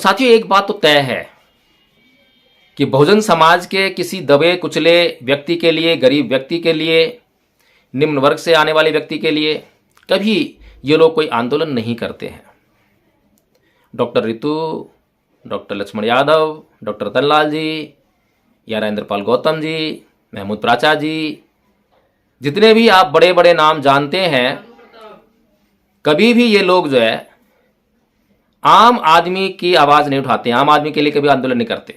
साथियों, एक बात तो तय है कि बहुजन समाज के किसी दबे कुचले व्यक्ति के लिए, गरीब व्यक्ति के लिए, निम्न वर्ग से आने वाले व्यक्ति के लिए कभी ये लोग कोई आंदोलन नहीं करते हैं। Doctor Ritu, doctor Laxman Yadav, doctor Ratanlal ji, या राजेंद्रपाल गौतम जी, महमूद प्राचा जी, जितने भी आप बड़े बड़े नाम जानते हैं, कभी भी ये लोग जो है आम आदमी की आवाज़ नहीं उठाते हैं। आम आदमी के लिए कभी आंदोलन नहीं करते।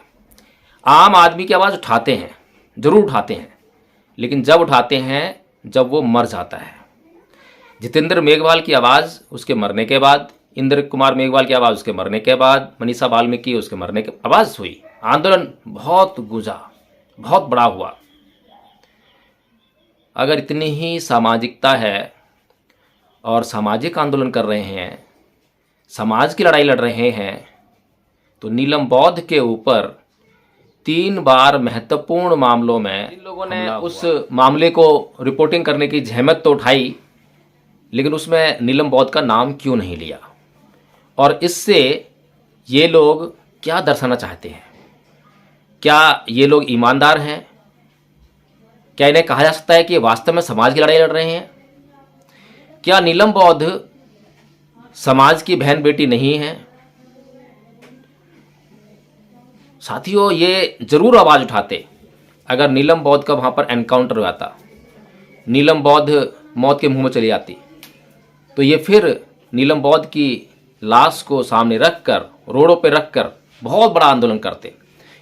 आम आदमी की आवाज़ उठाते हैं, जरूर उठाते हैं, लेकिन जब उठाते हैं जब वो मर जाता है। जितेंद्र मेघवाल की आवाज़ उसके मरने के बाद, इंद्र कुमार मेघवाल की आवाज़ उसके मरने के बाद, मनीषा वाल्मीकि उसके मरने के आवाज़ हुई। आंदोलन बहुत गूंजा, बहुत बड़ा हुआ। अगर इतनी ही सामाजिकता है और सामाजिक आंदोलन कर रहे हैं, समाज की लड़ाई लड़ रहे हैं, तो नीलम बौद्ध के ऊपर 3 बार महत्वपूर्ण मामलों में इन लोगों ने उस मामले को रिपोर्टिंग करने की जहमत तो उठाई, लेकिन उसमें नीलम बौद्ध का नाम क्यों नहीं लिया? और इससे ये लोग क्या दर्शाना चाहते हैं? क्या ये लोग ईमानदार हैं? क्या इन्हें कहा जा सकता है कि वास्तव में समाज की लड़ाई लड़ रहे हैं? क्या नीलम बौद्ध समाज की बहन बेटी नहीं है? साथियों, ये जरूर आवाज उठाते अगर नीलम बौद्ध का वहां पर एनकाउंटर हो जाता, नीलम बौद्ध मौत के मुंह में चली जाती, तो ये फिर नीलम बौद्ध की लाश को सामने रखकर, रोडों पे रखकर बहुत बड़ा आंदोलन करते।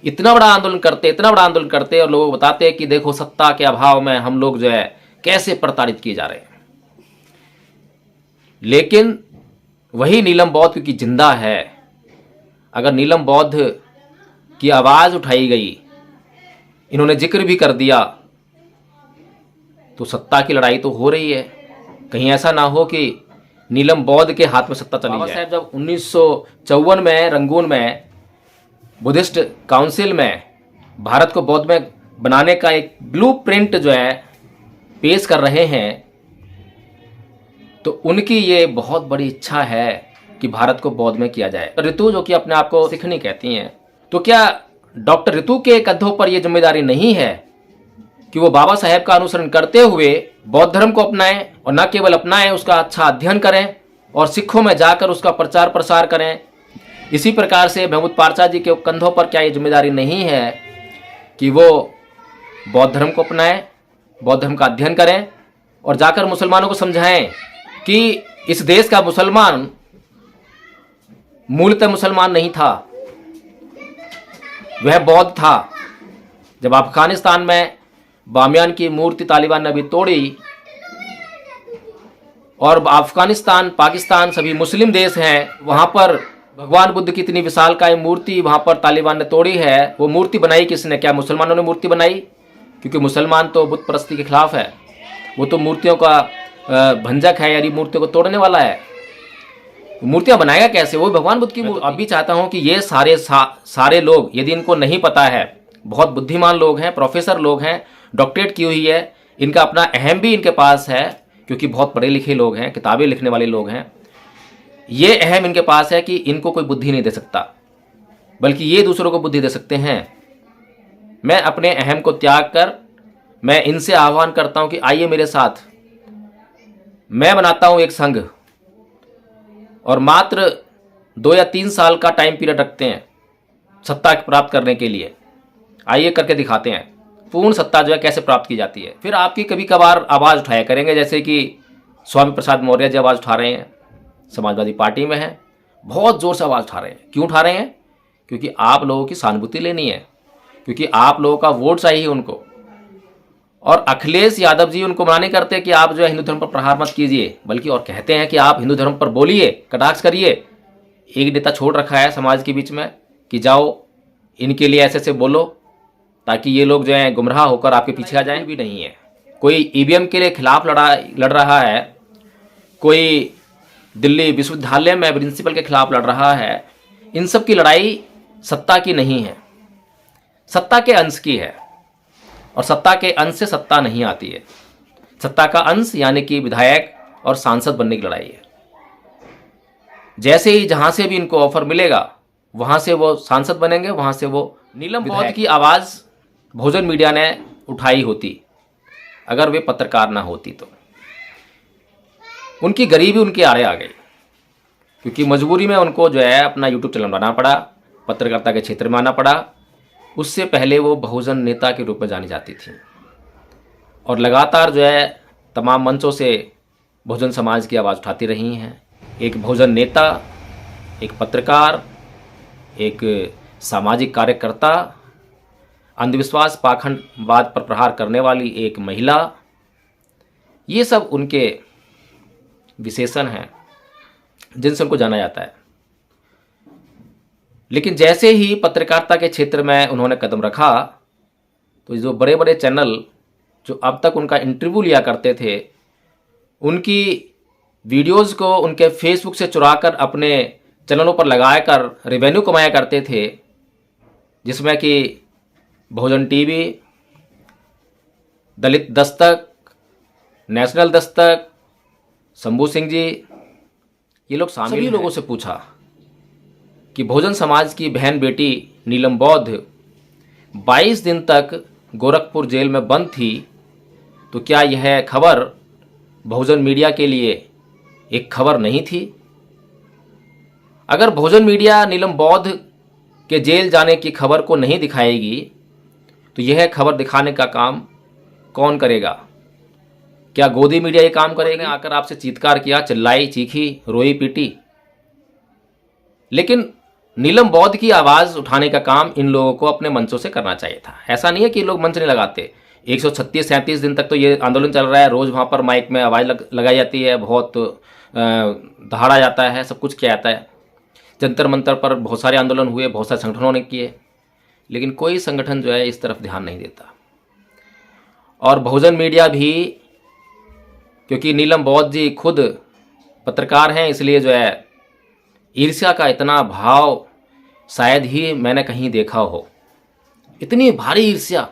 इतना बड़ा आंदोलन करते और लोगों को बताते कि देखो सत्ता के अभाव में हम लोग जो है कैसे प्रताड़ित किए जा रहे हैं। लेकिन वही नीलम बौद्ध क्योंकि जिंदा है, अगर नीलम बौद्ध की आवाज उठाई गई, इन्होंने जिक्र भी कर दिया, तो सत्ता की लड़ाई तो हो रही है। कहीं ऐसा ना हो कि नीलम बौद्ध के हाथ में सत्ता चली जाए। बाबा साहब जब 1954 में रंगून में बुद्धिस्ट काउंसिल में भारत को बौद्ध में बनाने का एक ब्लूप्रिंट जो है पेश कर रहे हैं, तो उनकी ये बहुत बड़ी इच्छा है कि भारत को बौद्ध में किया जाए। ऋतु जो कि अपने आप को सिखनी कहती हैं, तो क्या डॉक्टर ऋतु के कंधों पर यह जिम्मेदारी नहीं है कि वो बाबा साहेब का अनुसरण करते हुए बौद्ध धर्म को अपनाएं, और न केवल अपनाएं, उसका अच्छा अध्ययन करें और सिखों में जाकर उसका प्रचार प्रसार करें? इसी प्रकार से महमूद पारसा जी के कंधों पर क्या ये जिम्मेदारी नहीं है कि वो बौद्ध धर्म को अपनाएं, बौद्ध धर्म का अध्ययन करें और जाकर मुसलमानों को समझाएं कि इस देश का मुसलमान मूलतः मुसलमान नहीं था, वह बौद्ध था। जब अफगानिस्तान में बामियान की मूर्ति तालिबान ने अभी तोड़ी, और अफगानिस्तान, पाकिस्तान सभी मुस्लिम देश हैं, वहां पर भगवान बुद्ध की इतनी विशालकाय मूर्ति वहां पर तालिबान ने तोड़ी है। वो मूर्ति बनाई किसने? क्या मुसलमानों ने मूर्ति बनाई? क्योंकि मुसलमान तो बुत परस्ती के खिलाफ है, वो तो मूर्तियों का भंजक है, यानी मूर्तियों को तोड़ने वाला है। मूर्तियां बनाएगा कैसे? वो भगवान बुद्ध की मूर्ति। अब भी चाहता हूं कि ये सारे लोग, यदि इनको नहीं पता है, बहुत बुद्धिमान लोग हैं, प्रोफेसर लोग हैं, डॉक्टरेट की हुई है, इनका अपना अहम भी इनके पास है, क्योंकि बहुत पढ़े लिखे लोग हैं, किताबें लिखने वाले लोग हैं। ये अहम इनके पास है कि इनको कोई बुद्धि नहीं दे सकता, बल्कि ये दूसरों को बुद्धि दे सकते हैं। मैं अपने अहम को त्याग कर मैं इनसे आह्वान करता हूं कि आइए मेरे साथ, मैं बनाता हूं एक संघ, और मात्र 2 या 3 साल का टाइम पीरियड रखते हैं सत्ता प्राप्त करने के लिए। आइए करके दिखाते हैं पूर्ण सत्ता जो है कैसे प्राप्त की जाती है। फिर आपकी कभी कभार आवाज़ उठाया करेंगे, जैसे कि स्वामी प्रसाद मौर्य जी आवाज़ उठा रहे हैं, समाजवादी पार्टी में हैं, बहुत ज़ोर से आवाज़ उठा रहे हैं। क्यों उठा रहे हैं? क्योंकि आप लोगों की सहानुभूति लेनी है, क्योंकि आप लोगों का वोट चाहिए उनको। और अखिलेश यादव जी उनको मना नहीं करते कि आप जो है हिंदू धर्म पर प्रहार मत कीजिए, बल्कि और कहते हैं कि आप हिंदू धर्म पर बोलिए, कटाक्ष करिए। एक नेता छोड़ रखा है समाज के बीच में कि जाओ इनके लिए ऐसे ऐसे बोलो, ताकि ये लोग जो है गुमराह होकर आपके पीछे आ जाएं। भी नहीं है, कोई ईवीएम के लिए खिलाफ लड़ रहा है, कोई दिल्ली विश्वविद्यालय में प्रिंसिपल के खिलाफ लड़ रहा है। इन सब की लड़ाई सत्ता की नहीं है, सत्ता के अंश की है, और सत्ता के अंश से सत्ता नहीं आती है। सत्ता का अंश यानी कि विधायक और सांसद बनने की लड़ाई है। जैसे ही जहां से भी इनको ऑफर मिलेगा वहाँ से वो सांसद बनेंगे, वहाँ से वो नीलम बौद्ध की आवाज़ बहुजन मीडिया ने उठाई होती अगर वे पत्रकार ना होती तो। उनकी गरीबी उनके आड़े आ गई, क्योंकि मजबूरी में उनको जो है अपना यूट्यूब चैनल बनाना पड़ा, पत्रकारिता के क्षेत्र में आना पड़ा। उससे पहले वो बहुजन नेता के रूप में जानी जाती थी और लगातार जो है तमाम मंचों से बहुजन समाज की आवाज़ उठाती रही हैं। एक बहुजन नेता, एक पत्रकार, एक सामाजिक कार्यकर्ता, अंधविश्वास पाखंडवाद पर प्रहार करने वाली एक महिला, ये सब उनके विशेषण हैं जिनसे उनको जाना जाता है। लेकिन जैसे ही पत्रकारिता के क्षेत्र में उन्होंने कदम रखा तो जो बड़े बड़े चैनल जो अब तक उनका इंटरव्यू लिया करते थे, उनकी वीडियोज़ को उनके फेसबुक से चुराकर अपने चैनलों पर लगाकर रेवेन्यू कमाया करते थे, जिसमें कि बहुजन टीवी, दलित दस्तक, नेशनल दस्तक, शंभू सिंह जी, ये लोग शामिल। सभी लोगों से पूछा कि बहुजन समाज की बहन बेटी नीलम बौद्ध 22 दिन तक गोरखपुर जेल में बंद थी, तो क्या यह खबर बहुजन मीडिया के लिए एक खबर नहीं थी? अगर बहुजन मीडिया नीलम बौद्ध के जेल जाने की खबर को नहीं दिखाएगी तो यह खबर दिखाने का काम कौन करेगा? क्या गोदी मीडिया ये काम करेगा? आकर आपसे चीत्कार किया, चिल्लाई, चीखी, रोई, पीटी। लेकिन नीलम बौद्ध की आवाज़ उठाने का काम इन लोगों को अपने मंचों से करना चाहिए था। ऐसा नहीं है कि लोग मंच नहीं लगाते। 136-37 दिन तक तो ये आंदोलन चल रहा है, रोज़ वहाँ पर माइक में आवाज़ लगाई जाती है, बहुत दहाड़ा जाता है, सब कुछ किया जाता है। जंतर मंतर पर बहुत सारे आंदोलन हुए, बहुत सारे संगठनों ने किए, लेकिन कोई संगठन जो है इस तरफ ध्यान नहीं देता। और बहुजन मीडिया भी, क्योंकि नीलम बौद्ध जी खुद पत्रकार हैं, इसलिए जो है ईर्ष्या का इतना भाव शायद ही मैंने कहीं देखा हो। इतनी भारी ईर्ष्या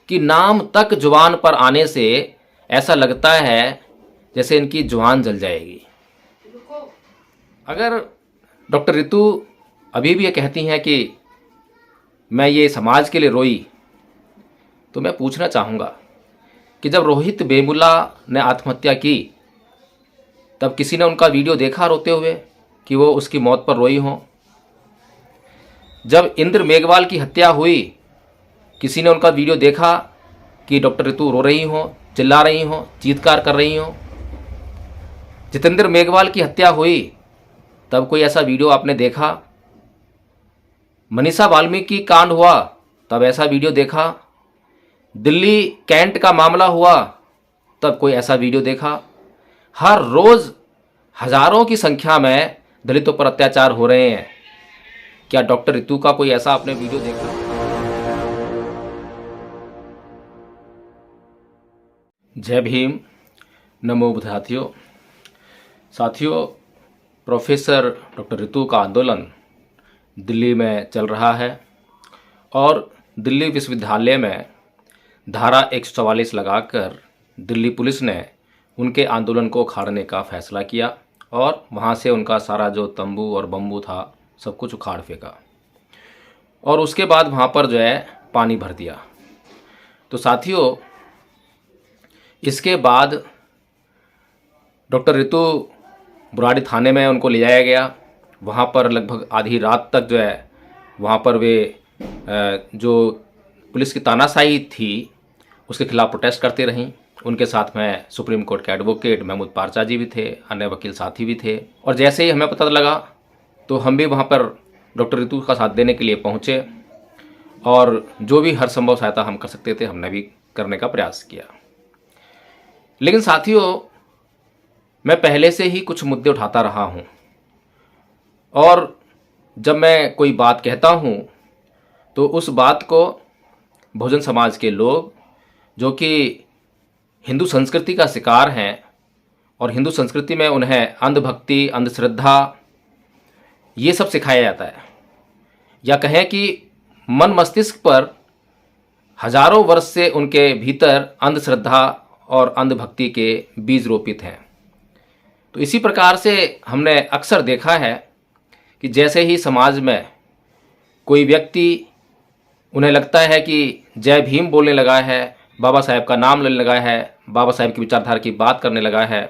कि नाम तक जुबान पर आने से ऐसा लगता है जैसे इनकी जुबान जल जाएगी। अगर डॉक्टर रितु अभी भी ये कहती हैं कि मैं ये समाज के लिए रोई, तो मैं पूछना चाहूँगा कि जब रोहित वेमुला ने आत्महत्या की तब किसी ने उनका वीडियो देखा रोते हुए कि वो उसकी मौत पर रोई हों? जब इंद्र मेघवाल की हत्या हुई, किसी ने उनका वीडियो देखा कि डॉक्टर रितु रो रही हों, चिल्ला रही हों, चीत्कार कर रही हों? जितेंद्र मेघवाल की हत्या हुई तब कोई ऐसा वीडियो आपने देखा? मनीषा वाल्मीकि कांड हुआ तब ऐसा वीडियो देखा? दिल्ली कैंट का मामला हुआ तब कोई ऐसा वीडियो देखा? हर रोज़ हजारों की संख्या में दलितों पर अत्याचार हो रहे हैं। क्या डॉक्टर रितु का कोई ऐसा आपने वीडियो देखा? जय भीम, नमो बुद्धाथियों। साथियों, प्रोफेसर डॉक्टर रितु का आंदोलन दिल्ली में चल रहा है और दिल्ली विश्वविद्यालय में धारा 144 लगाकर दिल्ली पुलिस ने उनके आंदोलन को उखाड़ने का फैसला किया और वहाँ से उनका सारा जो तंबू और बम्बू था सब कुछ उखाड़ फेंका और उसके बाद वहाँ पर जो है पानी भर दिया। तो साथियों, इसके बाद डॉक्टर रितु बुराड़ी थाने में उनको ले जाया गया। वहाँ पर लगभग आधी रात तक जो है वहाँ पर वे जो पुलिस की तानाशाही थी उसके खिलाफ प्रोटेस्ट करते रहीं। उनके साथ में सुप्रीम कोर्ट के एडवोकेट महमूद पारचा जी भी थे, अन्य वकील साथी भी थे। और जैसे ही हमें पता लगा तो हम भी वहाँ पर डॉक्टर रितु का साथ देने के लिए पहुँचे और जो भी हर संभव सहायता हम कर सकते थे हमने भी करने का प्रयास किया। लेकिन साथियों, मैं पहले से ही कुछ मुद्दे उठाता रहा हूँ और जब मैं कोई बात कहता हूँ तो उस बात को बहुजन समाज के लोग जो कि हिंदू संस्कृति का शिकार हैं और हिंदू संस्कृति में उन्हें अंधभक्ति, अंधश्रद्धा ये सब सिखाया जाता है, या कहें कि मन मस्तिष्क पर हजारों वर्ष से उनके भीतर अंधश्रद्धा और अंधभक्ति के बीज रोपित हैं। तो इसी प्रकार से हमने अक्सर देखा है कि जैसे ही समाज में कोई व्यक्ति उन्हें लगता है कि जय भीम बोलने लगा है, बाबा साहेब का नाम लेने लगा है, बाबा साहेब की विचारधारा की बात करने लगा है,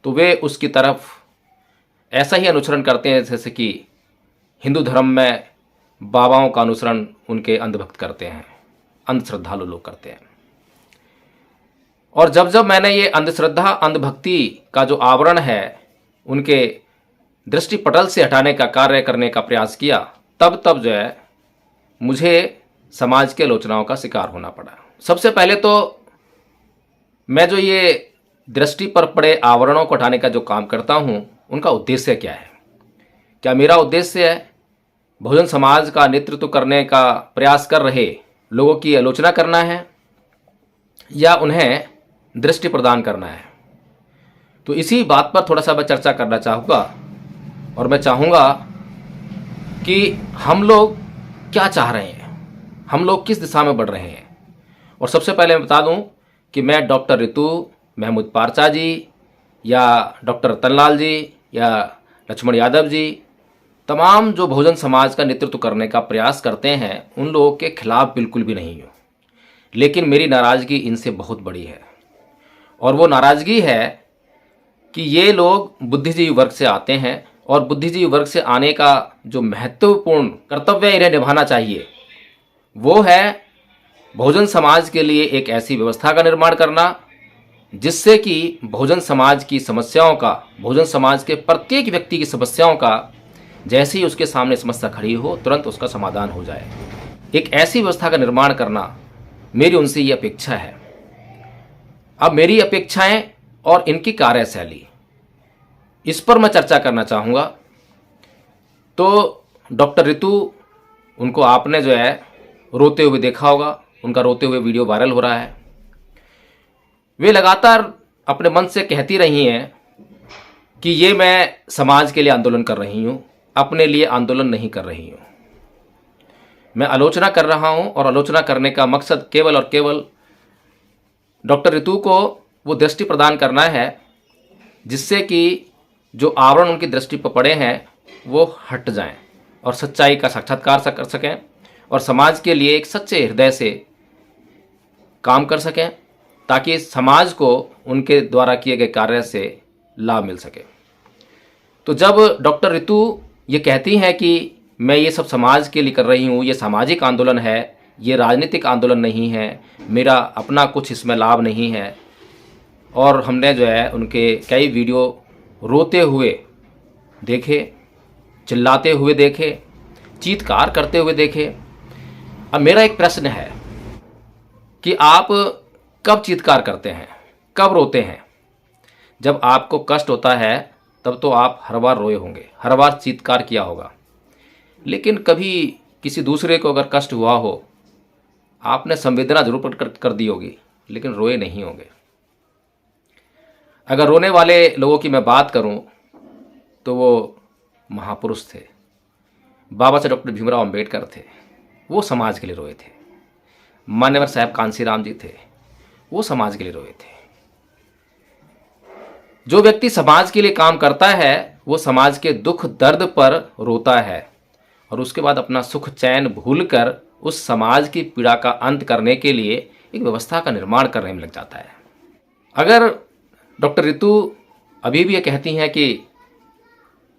तो वे उसकी तरफ ऐसा ही अनुसरण करते हैं जैसे कि हिंदू धर्म में बाबाओं का अनुसरण उनके अंधभक्त करते हैं, अंधश्रद्धालु लोग करते हैं। और जब जब मैंने ये अंधश्रद्धा अंधभक्ति का जो आवरण है उनके दृष्टिपटल से हटाने का कार्य करने का प्रयास किया, तब तब जो है मुझे समाज के आलोचनाओं का शिकार होना पड़ा। सबसे पहले तो मैं जो ये दृष्टि पर पड़े आवरणों को हटाने का जो काम करता हूँ, उनका उद्देश्य क्या है? क्या मेरा उद्देश्य है बहुजन समाज का नेतृत्व करने का प्रयास कर रहे लोगों की आलोचना करना है या उन्हें दृष्टि प्रदान करना है? तो इसी बात पर थोड़ा सा मैं चर्चा करना चाहूँगा और मैं चाहूँगा कि हम लोग क्या चाह रहे हैं, हम लोग किस दिशा में बढ़ रहे हैं। और सबसे पहले मैं बता दूं कि मैं डॉक्टर रितु, महमूद पारचा जी या डॉक्टर रतनलाल जी या लक्ष्मण यादव जी, तमाम जो बहुजन समाज का नेतृत्व करने का प्रयास करते हैं, उन लोगों के खिलाफ बिल्कुल भी नहीं हूँ। लेकिन मेरी नाराज़गी इनसे बहुत बड़ी है और वो नाराज़गी है कि ये लोग बुद्धिजीवी वर्ग से आते हैं और बुद्धिजीवी वर्ग से आने का जो महत्वपूर्ण कर्तव्य इन्हें निभाना चाहिए वो है बहुजन समाज के लिए एक ऐसी व्यवस्था का निर्माण करना जिससे कि बहुजन समाज की समस्याओं का, बहुजन समाज के प्रत्येक व्यक्ति की समस्याओं का जैसे ही उसके सामने समस्या खड़ी हो तुरंत उसका समाधान हो जाए। एक ऐसी व्यवस्था का निर्माण करना मेरी उनसे ये अपेक्षा है। अब मेरी अपेक्षाएं और इनकी कार्यशैली, इस पर मैं चर्चा करना चाहूँगा। तो डॉक्टर रितु, उनको आपने जो है रोते हुए देखा होगा, उनका रोते हुए वीडियो वायरल हो रहा है। वे लगातार अपने मन से कहती रही हैं कि ये मैं समाज के लिए आंदोलन कर रही हूँ, अपने लिए आंदोलन नहीं कर रही हूँ। मैं आलोचना कर रहा हूँ और आलोचना करने का मकसद केवल और केवल डॉक्टर रितु को वो दृष्टि प्रदान करना है जिससे कि जो आवरण उनकी दृष्टि पर पड़े हैं वो हट जाएं और सच्चाई का साक्षात्कार कर सकें और समाज के लिए एक सच्चे हृदय से काम कर सकें ताकि समाज को उनके द्वारा किए गए कार्य से लाभ मिल सके। तो जब डॉक्टर रितु ये कहती हैं कि मैं ये सब समाज के लिए कर रही हूँ, ये सामाजिक आंदोलन है, ये राजनीतिक आंदोलन नहीं है, मेरा अपना कुछ इसमें लाभ नहीं है, और हमने जो है उनके कई वीडियो रोते हुए देखे, चिल्लाते हुए देखे, चीत्कार करते हुए देखे। अब मेरा एक प्रश्न है कि आप कब चीत्कार करते हैं, कब रोते हैं? जब आपको कष्ट होता है तब तो आप हर बार रोए होंगे, हर बार चीत्कार किया होगा। लेकिन कभी किसी दूसरे को अगर कष्ट हुआ हो, आपने संवेदना जरूर प्रकट कर दी होगी, लेकिन रोए नहीं होंगे। अगर रोने वाले लोगों की मैं बात करूं तो वो महापुरुष थे, बाबा साहब डॉक्टर भीमराव अंबेडकर थे, वो समाज के लिए रोए थे। मान्यवर साहब कांसीराम जी थे, वो समाज के लिए रोए थे। जो व्यक्ति समाज के लिए काम करता है वो समाज के दुख दर्द पर रोता है और उसके बाद अपना सुख चैन भूलकर उस समाज की पीड़ा का अंत करने के लिए एक व्यवस्था का निर्माण करने में लग जाता है। अगर डॉक्टर रितु अभी भी ये कहती हैं कि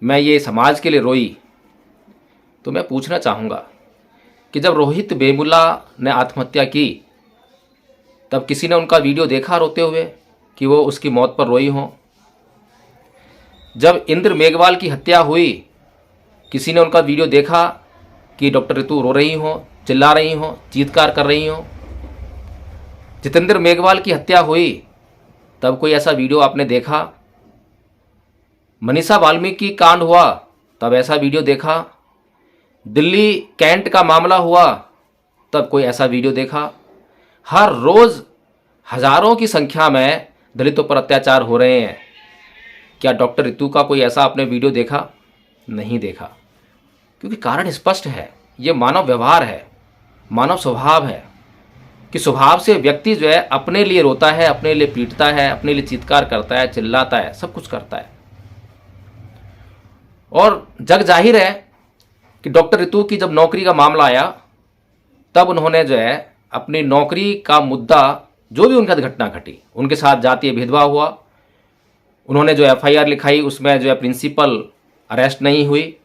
मैं ये समाज के लिए रोई, तो मैं पूछना चाहूँगा कि जब रोहित वेमुला ने आत्महत्या की तब किसी ने उनका वीडियो देखा रोते हुए कि वो उसकी मौत पर रोई हों? जब इंद्र मेघवाल की हत्या हुई, किसी ने उनका वीडियो देखा कि डॉक्टर रितु रो रही हों, चिल्ला रही हों, चीत्कार कर रही हों? जितेंद्र मेघवाल की हत्या हुई तब कोई ऐसा वीडियो आपने देखा? मनीषा वाल्मीकि कांड हुआ तब ऐसा वीडियो देखा? दिल्ली कैंट का मामला हुआ तब कोई ऐसा वीडियो देखा? हर रोज़ हजारों की संख्या में दलितों पर अत्याचार हो रहे हैं, क्या डॉक्टर रितु का कोई ऐसा आपने वीडियो देखा? नहीं देखा। क्योंकि कारण स्पष्ट है, ये मानव व्यवहार है, मानव स्वभाव है कि स्वभाव से व्यक्ति जो है अपने लिए रोता है, अपने लिए पीटता है, अपने लिए चीत्कार करता है, चिल्लाता है, सब कुछ करता है। और जग जाहिर है कि डॉक्टर रितु की जब नौकरी का मामला आया तब उन्होंने जो है अपनी नौकरी का मुद्दा, जो भी उनके साथ घटना घटी, उनके साथ जातीय भेदभाव हुआ, उन्होंने जो एफआईआर लिखाई उसमें जो है प्रिंसिपल अरेस्ट नहीं हुई,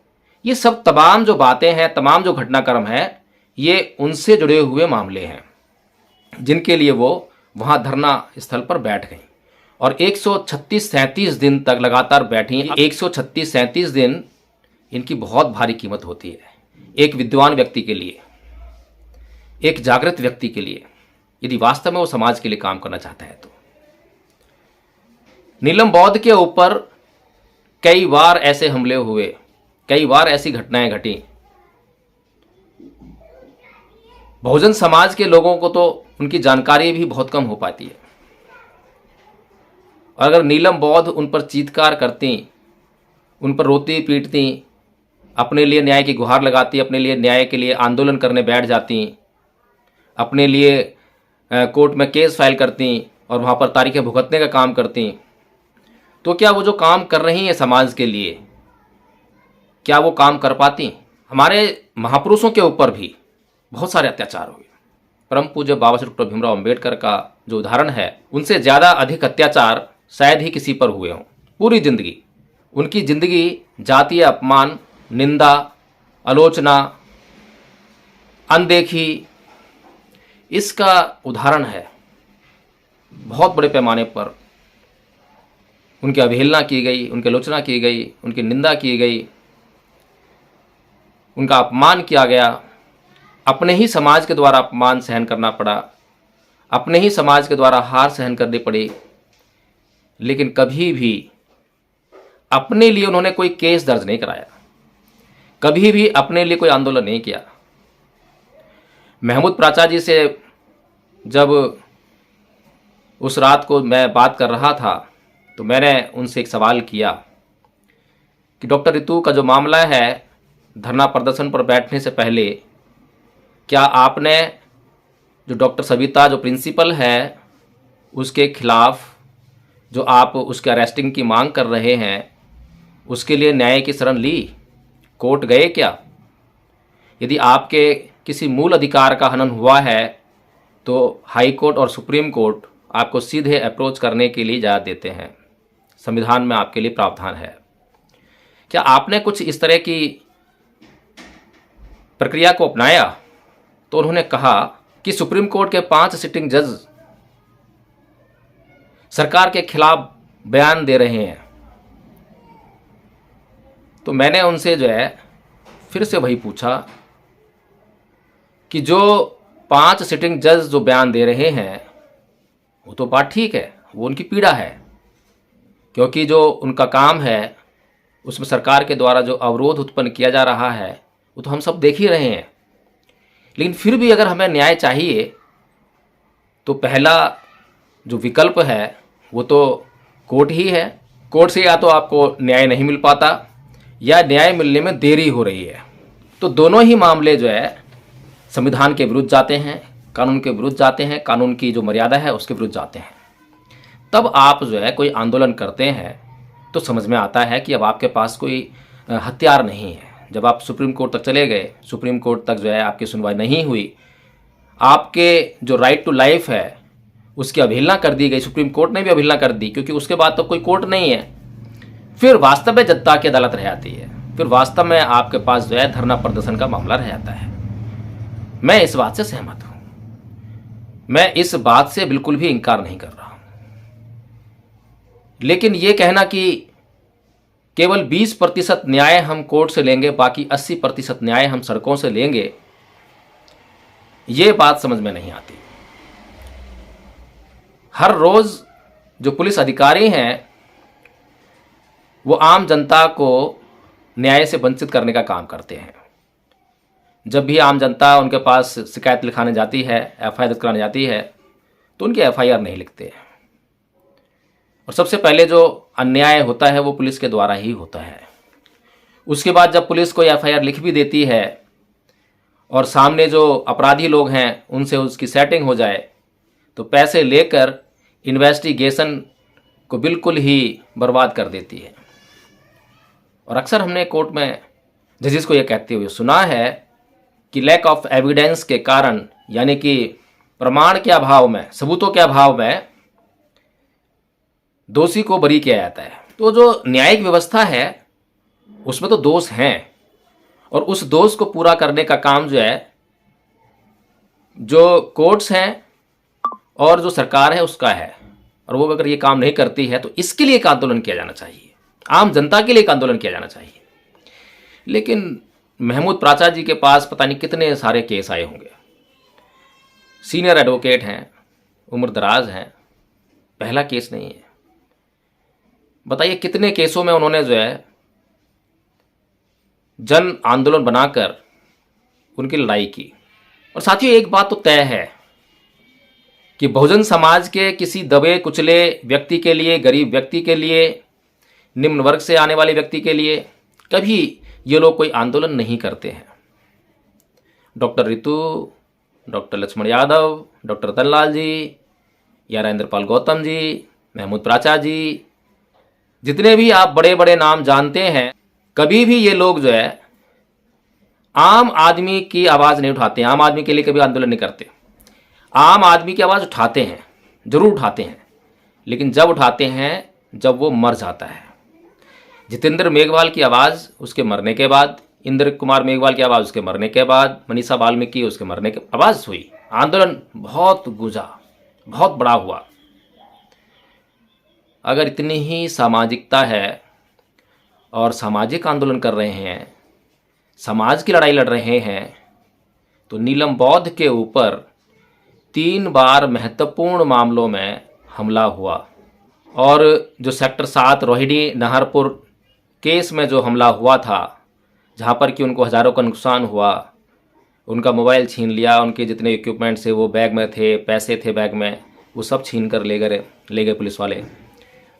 ये सब तमाम जो बातें हैं, तमाम जो घटनाक्रम है, ये उनसे जुड़े हुए मामले हैं जिनके लिए वो वहाँ धरना स्थल पर बैठ गई और 136-37 दिन तक लगातार बैठी। 136-37 दिन इनकी बहुत भारी कीमत होती है एक विद्वान व्यक्ति के लिए, एक जागृत व्यक्ति के लिए, यदि वास्तव में वो समाज के लिए काम करना चाहता है तो। नीलम बौद्ध के ऊपर कई बार ऐसे हमले हुए, कई बार ऐसी घटनाएं घटी। बहुजन समाज के लोगों को तो उनकी जानकारी भी बहुत कम हो पाती है। और अगर नीलम बौद्ध उन पर चीत्कार करती, उन पर रोती पीटती, अपने लिए न्याय की गुहार लगाती, अपने लिए न्याय के लिए आंदोलन करने बैठ जाती, अपने लिए कोर्ट में केस फाइल करती और वहाँ पर तारीखें भुगतने का काम करती, तो क्या वो जो काम कर रही हैं समाज के लिए, क्या वो काम कर पाती? हमारे महापुरुषों के ऊपर भी बहुत सारे अत्याचार हुए। परम पूज्य बाबा साहेब डॉक्टर भीमराव अंबेडकर का जो उदाहरण है, उनसे ज़्यादा अधिक अत्याचार शायद ही किसी पर हुए हों। पूरी जिंदगी, उनकी जिंदगी जातीय अपमान, निंदा, आलोचना, अनदेखी, इसका उदाहरण है। बहुत बड़े पैमाने पर उनकी अवहेलना की गई, उनकी आलोचना की गई, उनकी निंदा की गई, उनका अपमान किया गया, अपने ही समाज के द्वारा अपमान सहन करना पड़ा, अपने ही समाज के द्वारा हार सहन करनी पड़ी, लेकिन कभी भी अपने लिए उन्होंने कोई केस दर्ज नहीं कराया, कभी भी अपने लिए कोई आंदोलन नहीं किया। महमूद प्राचार्य जी से जब उस रात को मैं बात कर रहा था तो मैंने उनसे एक सवाल किया कि डॉक्टर रितु का जो मामला है, धरना प्रदर्शन पर बैठने से पहले क्या आपने जो डॉक्टर सविता जो प्रिंसिपल है उसके खिलाफ जो आप उसके अरेस्टिंग की मांग कर रहे हैं, उसके लिए न्याय की शरण ली, कोर्ट गए क्या? यदि आपके किसी मूल अधिकार का हनन हुआ है तो हाई कोर्ट और सुप्रीम कोर्ट आपको सीधे अप्रोच करने के लिए इजाज़त देते हैं, संविधान में आपके लिए प्रावधान है। क्या आपने कुछ इस तरह की प्रक्रिया को अपनाया? तो उन्होंने कहा कि सुप्रीम कोर्ट के 5 सिटिंग जज सरकार के खिलाफ बयान दे रहे हैं। तो मैंने उनसे जो है फिर से वही पूछा कि जो 5 सिटिंग जज जो बयान दे रहे हैं वो तो बात ठीक है, वो उनकी पीड़ा है, क्योंकि जो उनका काम है उसमें सरकार के द्वारा जो अवरोध उत्पन्न किया जा रहा है वो तो हम सब देख ही रहे हैं। लेकिन फिर भी अगर हमें न्याय चाहिए तो पहला जो विकल्प है वो तो कोर्ट ही है। कोर्ट से या तो आपको न्याय नहीं मिल पाता या न्याय मिलने में देरी हो रही है। तो दोनों ही मामले जो है संविधान के विरुद्ध जाते हैं, कानून के विरुद्ध जाते हैं, कानून की जो मर्यादा है उसके विरुद्ध जाते हैं। तब आप जो है कोई आंदोलन करते हैं तो समझ में आता है कि अब आपके पास कोई हथियार नहीं है। जब आप सुप्रीम कोर्ट तक चले गए, सुप्रीम कोर्ट तक जो है आपकी सुनवाई नहीं हुई, आपके जो राइट टू लाइफ है उसकी अवहेलना कर दी गई, सुप्रीम कोर्ट ने भी अवहेलना कर दी, क्योंकि उसके बाद तो कोई कोर्ट नहीं है। फिर वास्तव में जनता की अदालत रह जाती है, फिर वास्तव में आपके पास जो है धरना प्रदर्शन का मामला रह जाता है। मैं इस बात से सहमत हूं, मैं इस बात से बिल्कुल भी इनकार नहीं कर रहा हूं। लेकिन ये कहना कि केवल 20% न्याय हम कोर्ट से लेंगे, बाकी 80% न्याय हम सड़कों से लेंगे, ये बात समझ में नहीं आती। हर रोज जो पुलिस अधिकारी हैं वो आम जनता को न्याय से वंचित करने का काम करते हैं। जब भी आम जनता उनके पास शिकायत लिखाने जाती है, एफआईआर दर्ज कराने जाती है, तो उनकी एफआईआर नहीं लिखते। और सबसे पहले जो अन्याय होता है वो पुलिस के द्वारा ही होता है। उसके बाद जब पुलिस कोई एफआईआर लिख भी देती है और सामने जो अपराधी लोग हैं उनसे उसकी सेटिंग हो जाए, तो पैसे लेकर इन्वेस्टिगेशन को बिल्कुल ही बर्बाद कर देती है। और अक्सर हमने कोर्ट में जजेस को यह कहते हुए सुना है कि लैक ऑफ एविडेंस के कारण, यानी कि प्रमाण के अभाव में, सबूतों के अभाव में दोषी को बरी किया जाता है। तो जो न्यायिक व्यवस्था है उसमें तो दोष हैं, और उस दोष को पूरा करने का काम जो है, जो कोर्ट्स हैं और जो सरकार है उसका है। और वो अगर ये काम नहीं करती है तो इसके लिए एक आंदोलन किया जाना चाहिए, आम जनता के लिए एक आंदोलन किया जाना चाहिए। लेकिन महमूद प्राचा जी के पास पता नहीं कितने सारे केस आए होंगे, सीनियर एडवोकेट हैं, उम्र दराज हैं, पहला केस नहीं है। बताइए कितने केसों में उन्होंने जो है जन आंदोलन बनाकर उनकी लड़ाई की। और साथियों एक बात तो तय है कि बहुजन समाज के किसी दबे कुचले व्यक्ति के लिए, गरीब व्यक्ति के लिए, निम्न वर्ग से आने वाले व्यक्ति के लिए कभी ये लोग कोई आंदोलन नहीं करते हैं। Doctor Ritu, doctor Laxman Yadav, doctor Ratanlal ji या राजेंद्रपाल गौतम जी, महमूद प्राचा जी, जितने भी आप बड़े बड़े नाम जानते हैं, कभी भी ये लोग जो है आम आदमी की आवाज़ नहीं उठाते, आम आदमी के लिए कभी आंदोलन नहीं करते। आम आदमी की आवाज़ उठाते हैं, जरूर उठाते हैं, लेकिन जब उठाते हैं जब वो मर जाता है। जितेंद्र मेघवाल की आवाज़ उसके मरने के बाद, इंद्र कुमार मेघवाल की आवाज़ उसके मरने के बाद, मनीषा वाल्मीकि उसके मरने के आवाज़ हुई, आंदोलन बहुत गूंजा, बहुत बड़ा हुआ। अगर इतनी ही सामाजिकता है और सामाजिक आंदोलन कर रहे हैं, समाज की लड़ाई लड़ रहे हैं, तो नीलम बौद्ध के ऊपर 3 बार महत्वपूर्ण मामलों में हमला हुआ। और जो सेक्टर 7 रोहिणी नाहरपुर केस में जो हमला हुआ था, जहाँ पर कि उनको हज़ारों का नुकसान हुआ, उनका मोबाइल छीन लिया, उनके जितने इक्विपमेंट्स थे वो बैग में थे, पैसे थे बैग में, वो सब छीन कर ले गए पुलिस वाले।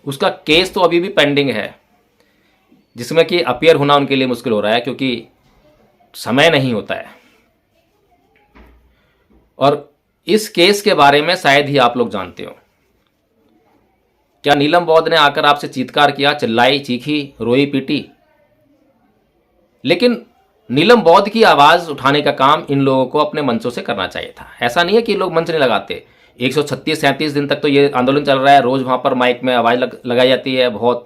उसका केस तो अभी भी पेंडिंग है, जिसमें कि अपीयर होना उनके लिए मुश्किल हो रहा है क्योंकि समय नहीं होता है। और इस केस के बारे में शायद ही आप लोग जानते हो। क्या नीलम बौद्ध ने आकर आपसे चीत्कार किया, चिल्लाई, चीखी, रोई, पीटी? लेकिन नीलम बौद्ध की आवाज़ उठाने का काम इन लोगों को अपने मंचों से करना चाहिए था। ऐसा नहीं है कि लोग मंच नहीं लगाते। 136-37 दिन तक तो ये आंदोलन चल रहा है, रोज़ वहाँ पर माइक में आवाज़ लगाई जाती है, बहुत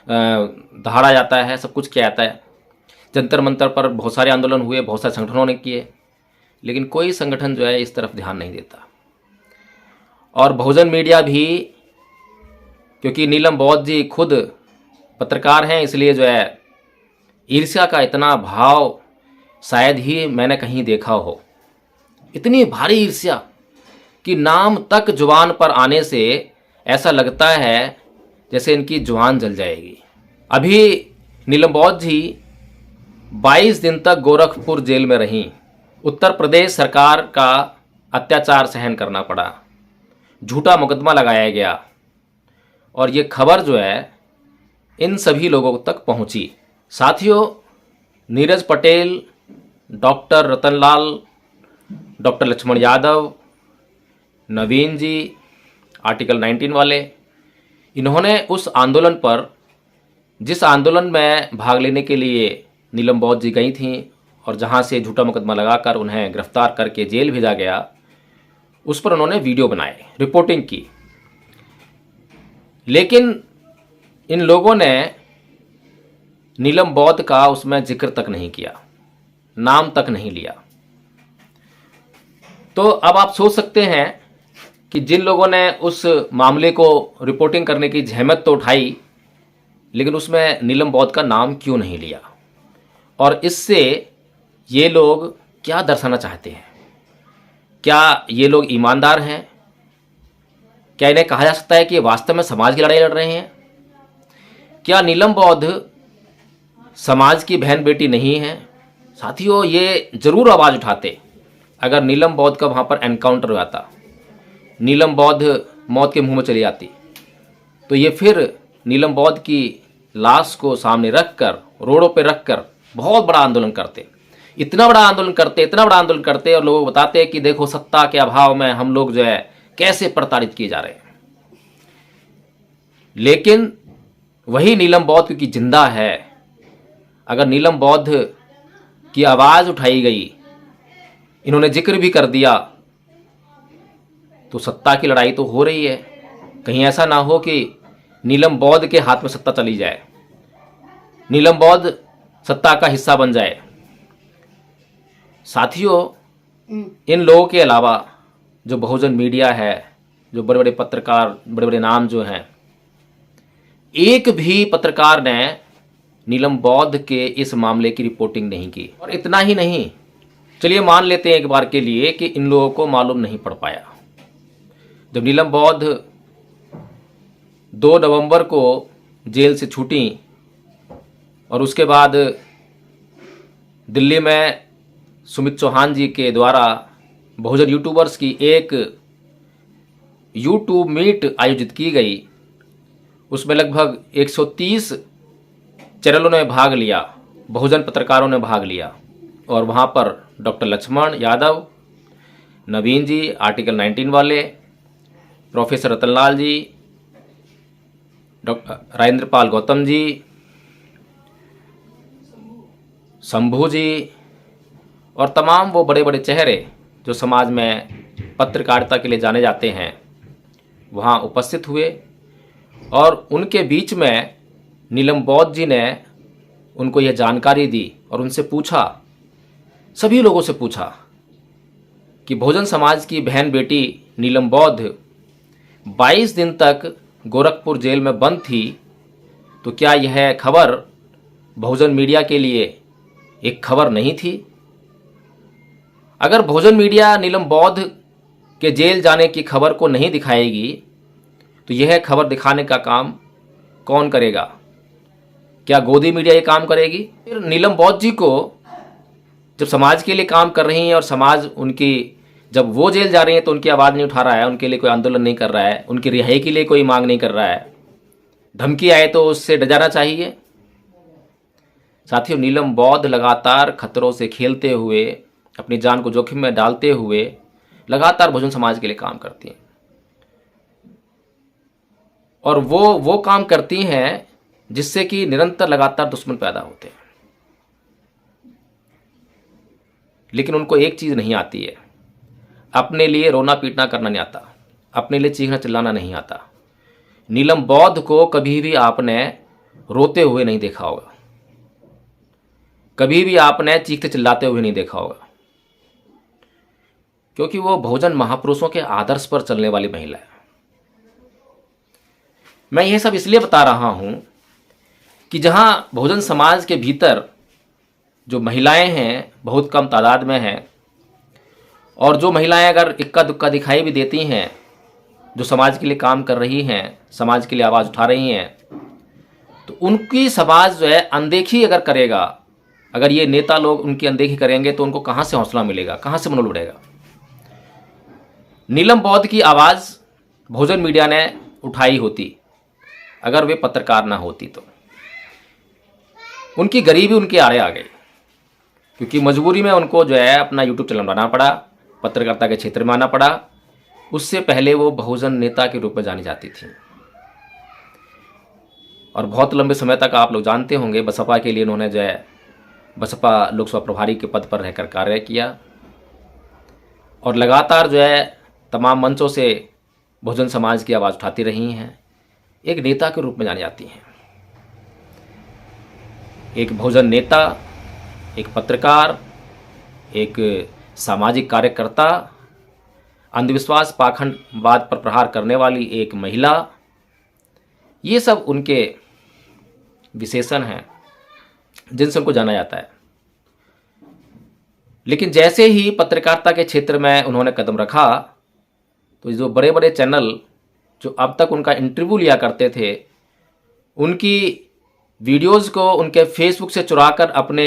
दहाड़ा जाता है, सब कुछ किया जाता है। जंतर मंतर पर बहुत सारे आंदोलन हुए, बहुत सारे संगठनों ने किए, लेकिन कोई संगठन जो है इस तरफ ध्यान नहीं देता। और बहुजन मीडिया भी, क्योंकि नीलम बौद्ध जी खुद पत्रकार हैं, इसलिए जो है ईर्ष्या का इतना भाव शायद ही मैंने कहीं देखा हो। इतनी भारी ईर्ष्या कि नाम तक जुबान पर आने से ऐसा लगता है जैसे इनकी जुबान जल जाएगी। अभी नीलम बौद्ध जी 22 दिन तक गोरखपुर जेल में रहीं। उत्तर प्रदेश सरकार का अत्याचार सहन करना पड़ा, झूठा मुकदमा लगाया गया, और ये खबर जो है इन सभी लोगों तक पहुंची। साथियों, नीरज पटेल, डॉक्टर रतनलाल, डॉक्टर लक्ष्मण यादव, नवीन जी, आर्टिकल 19 वाले, इन्होंने उस आंदोलन पर, जिस आंदोलन में भाग लेने के लिए नीलम बौद्ध जी गई थीं और जहां से झूठा मुकदमा लगाकर उन्हें गिरफ्तार करके जेल भेजा गया, उस पर उन्होंने वीडियो बनाए, रिपोर्टिंग की। लेकिन इन लोगों ने नीलम बौद्ध का उसमें जिक्र तक नहीं किया, नाम तक नहीं लिया। तो अब आप सोच सकते हैं कि जिन लोगों ने उस मामले को रिपोर्टिंग करने की जहमत तो उठाई, लेकिन उसमें नीलम बौद्ध का नाम क्यों नहीं लिया, और इससे ये लोग क्या दर्शाना चाहते हैं? क्या ये लोग ईमानदार हैं? क्या इन्हें कहा जा सकता है कि ये वास्तव में समाज की लड़ाई लड़ रहे हैं? क्या नीलम बौद्ध समाज की बहन बेटी नहीं है? साथियों, ये जरूर आवाज़ उठाते अगर नीलम बौद्ध का वहाँ पर एनकाउंटर हो जाता, नीलम बौद्ध मौत के मुंह में चली जाती, तो ये फिर नीलम बौद्ध की लाश को सामने रखकर, रोडों पे रखकर बहुत बड़ा आंदोलन करते, इतना बड़ा आंदोलन करते और लोगों को बताते कि देखो सत्ता के अभाव में हम लोग जो है कैसे प्रताड़ित किए जा रहे हैं। लेकिन वही नीलम बौद्ध क्योंकि जिंदा है, अगर नीलम बौद्ध की आवाज़ उठाई गई, इन्होंने जिक्र भी कर दिया, तो सत्ता की लड़ाई तो हो रही है। कहीं ऐसा ना हो कि नीलम बौद्ध के हाथ में सत्ता चली जाए, नीलम बौद्ध सत्ता का हिस्सा बन जाए। साथियों, इन लोगों के अलावा जो बहुजन मीडिया है, जो बड़े बड़े पत्रकार, बड़े बड़े नाम जो हैं, एक भी पत्रकार ने नीलम बौद्ध के इस मामले की रिपोर्टिंग नहीं की। और इतना ही नहीं, चलिए मान लेते हैं एक बार के लिए कि इन लोगों को मालूम नहीं पड़ पाया। जब नीलम बौद्ध 2 नवंबर को जेल से छूटी और उसके बाद दिल्ली में सुमित चौहान जी के द्वारा बहुजन यूट्यूबर्स की एक यूट्यूब मीट आयोजित की गई, उसमें लगभग 130 चैनलों ने भाग लिया, बहुजन पत्रकारों ने भाग लिया। और वहाँ पर डॉक्टर लक्ष्मण यादव, नवीन जी आर्टिकल 19 वाले, प्रोफेसर रतनलाल जी, डॉक्टर राजेंद्र पाल गौतम जी, शंभू जी और तमाम वो बड़े बड़े चेहरे जो समाज में पत्रकारिता के लिए जाने जाते हैं, वहाँ उपस्थित हुए। और उनके बीच में नीलम बौद्ध जी ने उनको यह जानकारी दी और उनसे पूछा, सभी लोगों से पूछा कि बहुजन समाज की बहन बेटी नीलम बौद्ध 22 दिन तक गोरखपुर जेल में बंद थी, तो क्या यह खबर बहुजन मीडिया के लिए एक खबर नहीं थी? अगर बहुजन मीडिया नीलम बौद्ध के जेल जाने की खबर को नहीं दिखाएगी, तो यह खबर दिखाने का काम कौन करेगा? क्या गोदी मीडिया ये काम करेगी? फिर नीलम बौद्ध जी को जब समाज के लिए काम कर रही हैं और समाज उनकी, जब वो जेल जा रही हैं तो उनकी आवाज़ नहीं उठा रहा है, उनके लिए कोई आंदोलन नहीं कर रहा है, उनकी रिहाई के लिए कोई मांग नहीं कर रहा है, धमकी आए तो उससे डर जाना चाहिए। साथियों, नीलम बौद्ध लगातार खतरों से खेलते हुए, अपनी जान को जोखिम में डालते हुए लगातार बहुजन समाज के लिए काम करती हैं। और वो काम करती हैं जिससे कि निरंतर लगातार दुश्मन पैदा होते हैं। लेकिन उनको एक चीज़ नहीं आती है, अपने लिए रोना पीटना करना नहीं आता, अपने लिए चीखना चिल्लाना नहीं आता। नीलम बौद्ध को कभी भी आपने रोते हुए नहीं देखा होगा, कभी भी आपने चीखते चिल्लाते हुए नहीं देखा होगा, क्योंकि वो बहुजन महापुरुषों के आदर्श पर चलने वाली महिला है। मैं यह सब इसलिए बता रहा हूं कि जहां बहुजन समाज के भीतर जो महिलाएं हैं बहुत कम तादाद में हैं, और जो महिलाएं अगर इक्का दुक्का दिखाई भी देती हैं, जो समाज के लिए काम कर रही हैं, समाज के लिए आवाज़ उठा रही हैं, तो उनकी समाज जो है अनदेखी अगर करेगा, अगर ये नेता लोग उनकी अनदेखी करेंगे तो उनको कहाँ से हौसला मिलेगा, कहाँ से मनोबल बढ़ेगा? नीलम बौद्ध की आवाज़ बहुजन मीडिया ने उठाई होती, अगर वे पत्रकार ना होती तो। उनकी गरीबी उनके आड़े आ गई, क्योंकि मजबूरी में उनको जो है अपना यूट्यूब चैनल बनाना पड़ा, पत्रकारिता के क्षेत्र में आना पड़ा। उससे पहले वो बहुजन नेता के रूप में जानी जाती थी, और बहुत लंबे समय तक आप लोग जानते होंगे बसपा के लिए उन्होंने जो है बसपा लोकसभा प्रभारी के पद पर रहकर कार्य किया, और लगातार जो है तमाम मंचों से बहुजन समाज की आवाज़ उठाती रही हैं। एक नेता के रूप में जानी जाती हैं, एक बहुजन नेता, एक पत्रकार, एक सामाजिक कार्यकर्ता, अंधविश्वास पाखंडवाद पर प्रहार करने वाली एक महिला, ये सब उनके विशेषण हैं जिनसे उनको जाना जाता है। लेकिन जैसे ही पत्रकारिता के क्षेत्र में उन्होंने कदम रखा, तो जो बड़े बड़े चैनल जो अब तक उनका इंटरव्यू लिया करते थे, उनकी वीडियोस को उनके फेसबुक से चुराकर अपने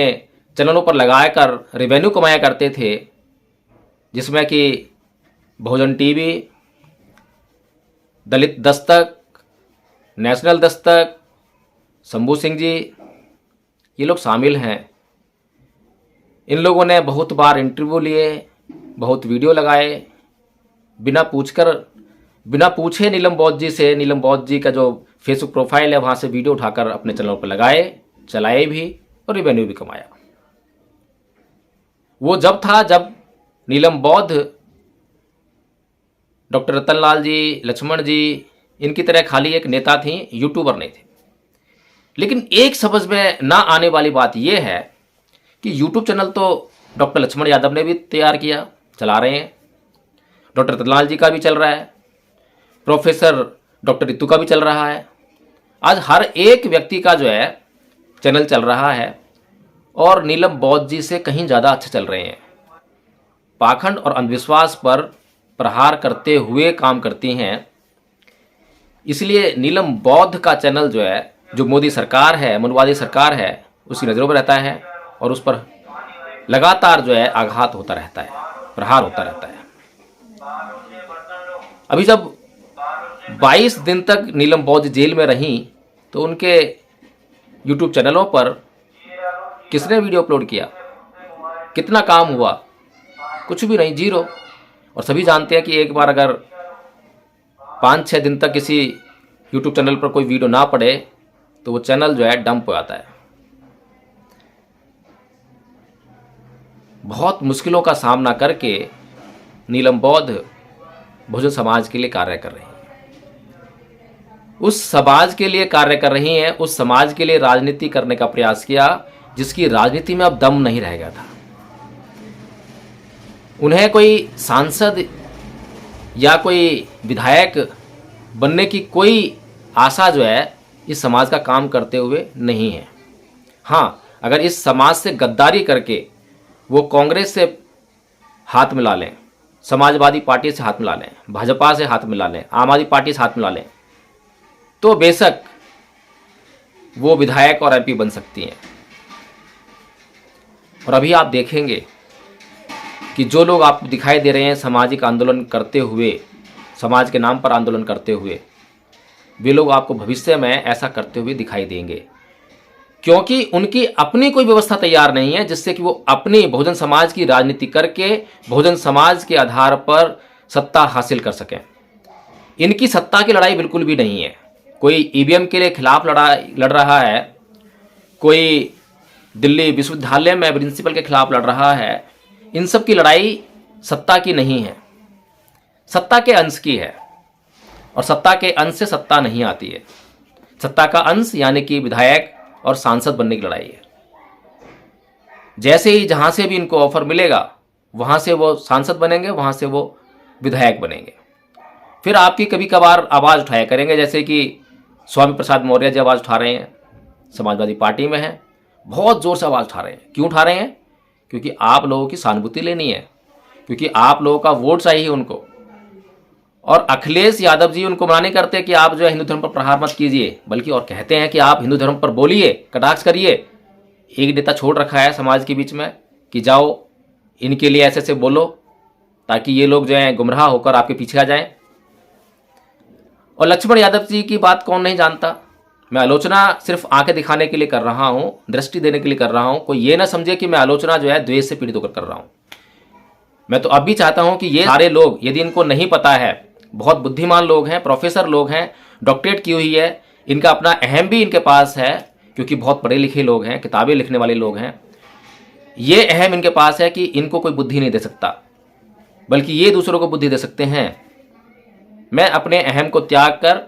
चैनलों पर लगाकर रेवेन्यू कमाया करते थे, जिसमें कि बहुजन टीवी, दलित दस्तक, नेशनल दस्तक, शंभू सिंह जी, ये लोग शामिल हैं। इन लोगों ने बहुत बार इंटरव्यू लिए, बहुत वीडियो लगाए, बिना पूछे नीलम बौद्ध जी से, नीलम बौद्ध जी का जो फेसबुक प्रोफाइल है वहाँ से वीडियो उठाकर अपने चैनल पर लगाए, चलाए भी और रेवेन्यू भी कमाया। वो जब था जब नीलम बौद्ध, डॉक्टर रतनलाल जी, लक्ष्मण जी, इनकी तरह खाली एक नेता थी, यूट्यूबर नहीं थे। लेकिन एक समझ में ना आने वाली बात यह है कि यूट्यूब चैनल तो डॉक्टर लक्ष्मण यादव ने भी तैयार किया, चला रहे हैं, डॉक्टर रतनलाल जी का भी चल रहा है, प्रोफेसर डॉक्टर रितु का भी चल रहा है। आज हर एक व्यक्ति का जो है चैनल चल रहा है और नीलम बौद्ध जी से कहीं ज़्यादा अच्छे चल रहे हैं। पाखंड और अंधविश्वास पर प्रहार करते हुए काम करती हैं। इसलिए नीलम बौद्ध का चैनल जो है, जो मोदी सरकार है, मनुवादी सरकार है, उसकी नज़रों में रहता है और उस पर लगातार जो है आघात होता रहता है, प्रहार होता रहता है। अभी जब 22 दिन तक नीलम बौद्ध जेल में रहीं तो उनके यूट्यूब चैनलों पर किसने वीडियो अपलोड किया, कितना काम हुआ? कुछ भी नहीं, जीरो। और सभी जानते हैं कि एक बार अगर 5-6 दिन तक किसी यूट्यूब चैनल पर कोई वीडियो ना पड़े तो वो चैनल जो है डंप हो जाता है। बहुत मुश्किलों का सामना करके नीलम बौद्ध बहुजन समाज के लिए कार्य कर रही हैं। उस समाज के लिए कार्य कर रही हैं, उस समाज के लिए राजनीति करने का प्रयास किया जिसकी राजनीति में अब दम नहीं रह गया था। उन्हें कोई सांसद या कोई विधायक बनने की कोई आशा जो है इस समाज का काम करते हुए नहीं है। हाँ, अगर इस समाज से गद्दारी करके वो कांग्रेस से हाथ मिला लें, समाजवादी पार्टी से हाथ मिला लें, भाजपा से हाथ मिला लें, आम आदमी पार्टी से हाथ मिला लें, तो बेशक वो विधायक और एमपी बन सकती हैं। और अभी आप देखेंगे कि जो लोग आपको दिखाई दे रहे हैं सामाजिक आंदोलन करते हुए, समाज के नाम पर आंदोलन करते हुए, वे लोग आपको भविष्य में ऐसा करते हुए दिखाई देंगे, क्योंकि उनकी अपनी कोई व्यवस्था तैयार नहीं है जिससे कि वो अपनी बहुजन समाज की राजनीति करके बहुजन समाज के आधार पर सत्ता हासिल कर सकें। इनकी सत्ता की लड़ाई बिल्कुल भी नहीं है। कोई ईवीएम के लिए खिलाफ लड़ रहा है, कोई दिल्ली विश्वविद्यालय में प्रिंसिपल के खिलाफ लड़ रहा है। इन सब की लड़ाई सत्ता की नहीं है, सत्ता के अंश की है। और सत्ता के अंश से सत्ता नहीं आती है। सत्ता का अंश यानी कि विधायक और सांसद बनने की लड़ाई है। जैसे ही जहां से भी इनको ऑफर मिलेगा वहां से वो सांसद बनेंगे, वहां से वो विधायक बनेंगे। फिर आपकी कभी कभार आवाज़ उठाया करेंगे, जैसे कि स्वामी प्रसाद मौर्य जी आवाज़ उठा रहे हैं, समाजवादी पार्टी में हैं, बहुत ज़ोर से आवाज़ उठा रहे हैं। क्यों उठा रहे हैं? क्योंकि आप लोगों की सहानुभूति लेनी है, क्योंकि आप लोगों का वोट चाहिए उनको। और अखिलेश यादव जी उनको मना नहीं करते कि आप जो है हिंदू धर्म पर प्रहार मत कीजिए, बल्कि और कहते हैं कि आप हिंदू धर्म पर बोलिए, कटाक्ष करिए। एक नेता छोड़ रखा है समाज के बीच में कि जाओ इनके लिए ऐसे ऐसे बोलो ताकि ये लोग जो हैं गुमराह होकर आपके पीछे आ जाएं। और लक्ष्मण यादव जी की बात कौन नहीं जानता। मैं आलोचना सिर्फ आंखें दिखाने के लिए कर रहा हूँ, दृष्टि देने के लिए कर रहा हूँ। कोई ये ना समझे कि मैं आलोचना जो है द्वेष से पीड़ित होकर कर रहा हूँ। मैं तो अब भी चाहता हूँ कि ये सारे लोग, यदि इनको नहीं पता है, बहुत बुद्धिमान लोग हैं, प्रोफेसर लोग हैं, डॉक्टरेट की हुई है, इनका अपना अहम भी इनके पास है क्योंकि बहुत पढ़े लिखे लोग हैं, किताबें लिखने वाले लोग हैं। ये अहम इनके पास है कि इनको कोई बुद्धि नहीं दे सकता, बल्कि ये दूसरों को बुद्धि दे सकते हैं। मैं अपने अहम को त्याग कर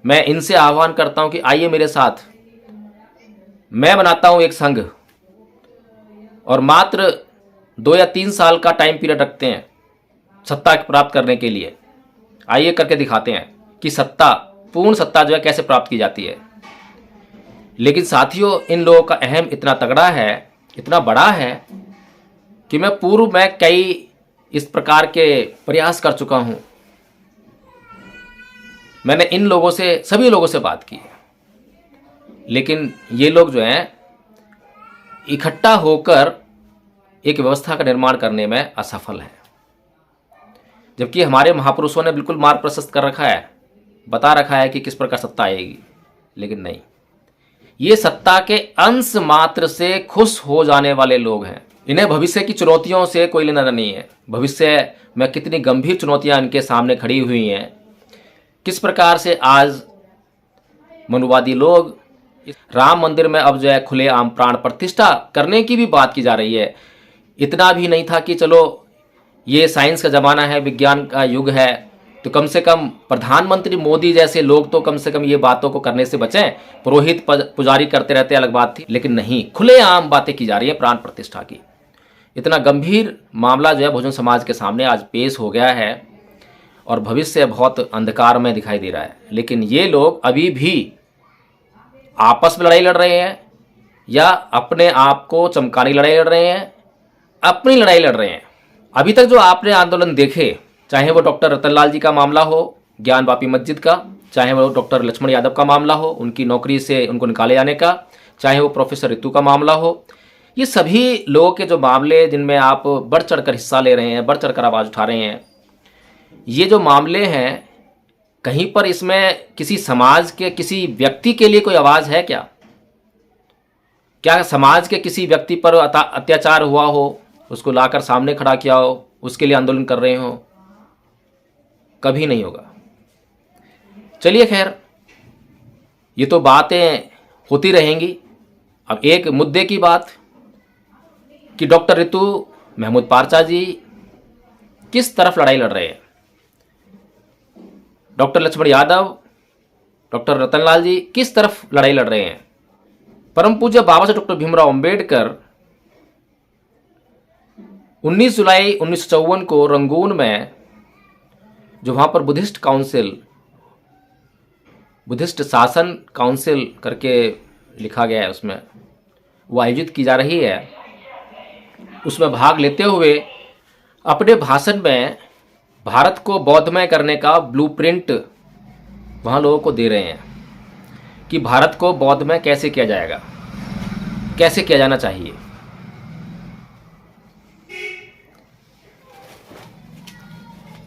मैं इनसे आह्वान करता हूं कि आइए मेरे साथ, मैं बनाता हूं एक संघ और मात्र 2 या 3 साल का टाइम पीरियड रखते हैं सत्ता प्राप्त करने के लिए। आइए करके दिखाते हैं कि सत्ता, पूर्ण सत्ता जो है कैसे प्राप्त की जाती है। लेकिन साथियों, इन लोगों का अहम इतना तगड़ा है, इतना बड़ा है कि मैं पूर्व में कई इस प्रकार के प्रयास कर चुका हूं। मैंने इन लोगों से, सभी लोगों से बात की, लेकिन ये लोग जो हैं इकट्ठा होकर एक व्यवस्था का निर्माण करने में असफल हैं। जबकि हमारे महापुरुषों ने बिल्कुल मार्ग प्रशस्त कर रखा है, बता रखा है कि किस प्रकार सत्ता आएगी, लेकिन नहीं। ये सत्ता के अंश मात्र से खुश हो जाने वाले लोग हैं। इन्हें भविष्य की चुनौतियों से कोई लेना नहीं है। भविष्य में कितनी गंभीर चुनौतियां इनके सामने खड़ी हुई हैं, किस प्रकार से आज मनुवादी लोग राम मंदिर में अब जो है खुलेआम प्राण प्रतिष्ठा करने की भी बात की जा रही है। इतना भी नहीं था कि चलो ये साइंस का ज़माना है, विज्ञान का युग है, तो कम से कम प्रधानमंत्री मोदी जैसे लोग तो कम से कम ये बातों को करने से बचें। पुरोहित पुजारी करते रहते अलग बात थी, लेकिन नहीं, खुलेआम बातें की जा रही है प्राण प्रतिष्ठा की। इतना गंभीर मामला जो है बहुजन समाज के सामने आज पेश हो गया है और भविष्य बहुत अंधकार में दिखाई दे रहा है। लेकिन ये लोग अभी भी आपस में लड़ाई लड़ रहे हैं या अपने आप को चमकाने की लड़ाई लड़ रहे हैं, अपनी लड़ाई लड़ रहे हैं। अभी तक जो आपने आंदोलन देखे, चाहे वो डॉक्टर रतनलाल जी का मामला हो ज्ञान वापी मस्जिद का, चाहे वो डॉक्टर लक्ष्मण यादव का मामला हो उनकी नौकरी से उनको निकाले जाने का, चाहे वो प्रोफेसर ऋतु का मामला हो, ये सभी लोगों के जो मामले जिनमें आप बढ़ चढ़ कर हिस्सा ले रहे हैं, बढ़ चढ़ कर आवाज़ उठा रहे हैं, ये जो मामले हैं, कहीं पर इसमें किसी समाज के किसी व्यक्ति के लिए कोई आवाज़ है क्या? क्या समाज के किसी व्यक्ति पर अत्याचार हुआ हो, उसको लाकर सामने खड़ा किया हो, उसके लिए आंदोलन कर रहे हो? कभी नहीं होगा। चलिए खैर, ये तो बातें होती रहेंगी। अब एक मुद्दे की बात कि डॉक्टर ऋतु महमूद पारचा जी किस तरफ लड़ाई लड़ रहे हैं, डॉक्टर लक्ष्मण यादव, डॉक्टर रतनलाल जी किस तरफ लड़ाई लड़ रहे हैं। परम पूज्य बाबा साहब डॉक्टर भीमराव अंबेडकर 19 जुलाई 1954 को रंगून में, जो वहाँ पर बुद्धिस्ट शासन काउंसिल करके लिखा गया है, उसमें वो आयोजित की जा रही है, उसमें भाग लेते हुए अपने भाषण में भारत को बौद्धमय करने का ब्लूप्रिंट वहाँ लोगों को दे रहे हैं कि भारत को बौद्धमय कैसे किया जाएगा, कैसे किया जाना चाहिए।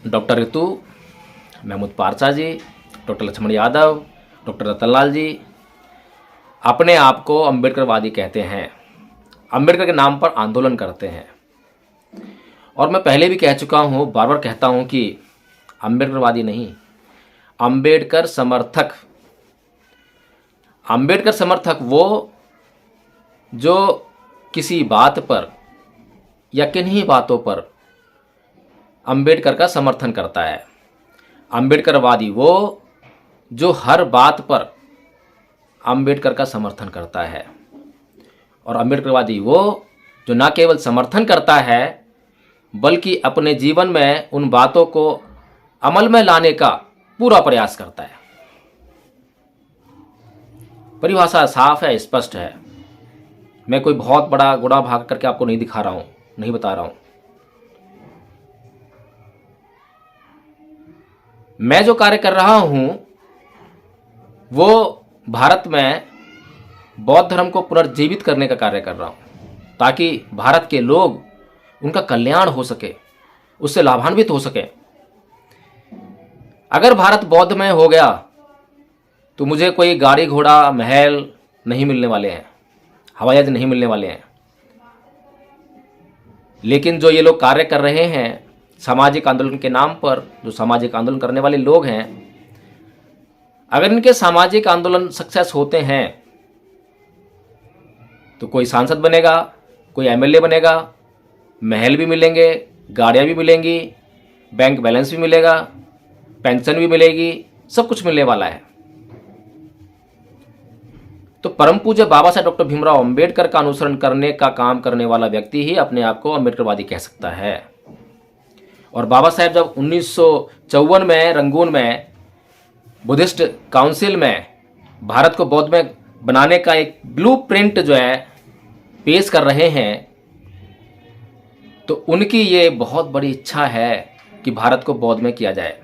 डॉक्टर ऋतु महमूद पारचा जी, डॉक्टर लक्ष्मण यादव, डॉक्टर रतनलाल जी अपने आप को अम्बेडकरवादी कहते हैं, अम्बेडकर के नाम पर आंदोलन करते हैं। और मैं पहले भी कह चुका हूँ, बार बार कहता हूँ कि अम्बेडकरवादी नहीं, अम्बेडकर समर्थक। अम्बेडकर समर्थक वो जो किसी बात पर या किन्हीं बातों पर अम्बेडकर का समर्थन करता है। अम्बेडकरवादी वो जो हर बात पर अम्बेडकर का समर्थन करता है। और अम्बेडकरवादी वो जो न केवल समर्थन करता है बल्कि अपने जीवन में उन बातों को अमल में लाने का पूरा प्रयास करता है। परिभाषा साफ है, स्पष्ट है। मैं कोई बहुत बड़ा गुड़ा भाग करके आपको नहीं दिखा रहा हूं, नहीं बता रहा हूं। मैं जो कार्य कर रहा हूं वो भारत में बौद्ध धर्म को पुनर्जीवित करने का कार्य कर रहा हूं, ताकि भारत के लोग, उनका कल्याण हो सके, उससे लाभान्वित हो सके। अगर भारत बौद्धमय हो गया तो मुझे कोई गाड़ी घोड़ा महल नहीं मिलने वाले हैं, हवाई जहाज नहीं मिलने वाले हैं। लेकिन जो ये लोग कार्य कर रहे हैं सामाजिक आंदोलन के नाम पर, जो सामाजिक आंदोलन करने वाले लोग हैं, अगर इनके सामाजिक आंदोलन सक्सेस होते हैं तो कोई सांसद बनेगा, कोई एमएलए बनेगा, महल भी मिलेंगे, गाड़ियाँ भी मिलेंगी, बैंक बैलेंस भी मिलेगा, पेंशन भी मिलेगी, सब कुछ मिलने वाला है। तो परम पूज्य बाबा साहब डॉक्टर भीमराव अंबेडकर का अनुसरण करने का काम करने वाला व्यक्ति ही अपने आप को अम्बेडकरवादी कह सकता है। और बाबा साहब जब 1954 में रंगून में बुद्धिस्ट काउंसिल में भारत को बौद्धमय बनाने का एक ब्लूप्रिंट जो है पेश कर रहे हैं, तो उनकी ये बहुत बड़ी इच्छा है कि भारत को बौद्धमय किया जाए।